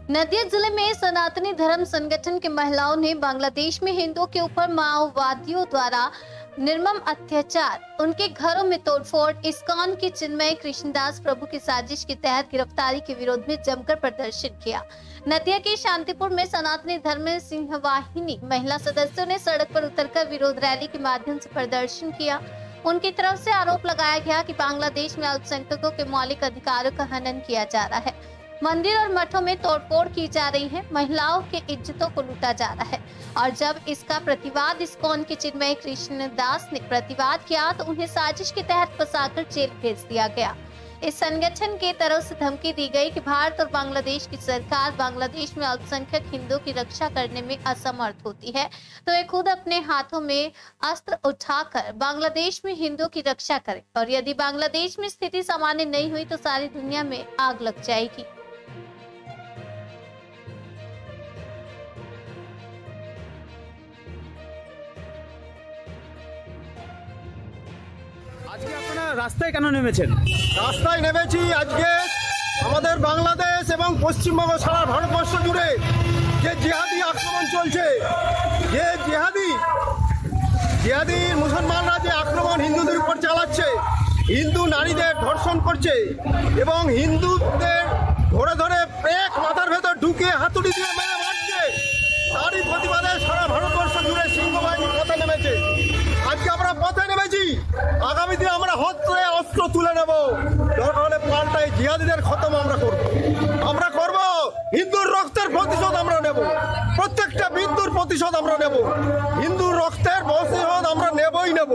नदिया जिले में सनातनी धर्म संगठन की महिलाओं ने बांग्लादेश में हिंदुओं के ऊपर माओवादियों द्वारा निर्मम अत्याचार, उनके घरों में तोड़फोड़, इस्कॉन के चिन्मय कृष्णदास प्रभु की साजिश के तहत गिरफ्तारी के विरोध में जमकर प्रदर्शन किया। नदिया के शांतिपुर में सनातनी धर्म सिंहवाहिनी महिला सदस्यों ने सड़क पर उतरकर विरोध रैली के माध्यम से प्रदर्शन किया। उनकी तरफ से आरोप लगाया गया कि बांग्लादेश में अल्पसंख्यकों के मौलिक अधिकारों का हनन किया जा रहा है, मंदिर और मठों में तोड़फोड़ की जा रही है, महिलाओं के इज्जतों को लूटा जा रहा है। और जब इसका प्रतिवाद इस्कॉन के चिन्मय कृष्णदास ने प्रतिवाद किया तो उन्हें साजिश के तहत फंसाकर जेल भेज दिया गया। इस संगठन की तरफ से धमकी दी गई कि भारत और बांग्लादेश की सरकार बांग्लादेश में अल्पसंख्यक हिंदुओं की रक्षा करने में असमर्थ होती है, तो वे खुद अपने हाथों में अस्त्र उठाकर बांग्लादेश में हिंदुओं की रक्षा करें, और यदि बांग्लादेश में स्थिति सामान्य नहीं हुई तो सारी दुनिया में आग लग जाएगी। আজকে আপনারা রাস্তায় কেন নেমেছেন? রাস্তায় নেমেছি আজকে আমাদের বাংলাদেশ এবং পশ্চিমবঙ্গ সারা ভারতবর্ষ জুড়ে যে জিহাদি আক্রমণ চলছে, যে জিহাদি মুসলমানরা যে আক্রমণ হিন্দুদের উপর চালাচ্ছে, হিন্দু নারীদের ধর্ষণ করছে এবং হিন্দুদের ধরে ধরে পেট মাথার ভেতর ঢুকে হাতুড়ি দিয়ে মেরে মারছে, তারই প্রতিবাদে সারা ভারতবর্ষ জুড়ে সিংহবাহিনী পথে নেমেছে। আজকে আমরা পথে নেমেছি, আগামী দিনে আমরা হস্তে অস্ত্র তুলে নেব, দরকার হলে পাল্টায় জিহাদিদের খতম আমরা করব। হিন্দুর রক্তের প্রতিশোধ আমরা নেব, প্রত্যেকটা বিন্দুর প্রতিশোধ আমরা নেব, হিন্দুর রক্তের প্রতিশোধ আমরা নেবই নেব।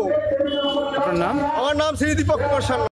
আপনার নাম? আমার নাম শ্রী দীপক কুমার সান্যাল।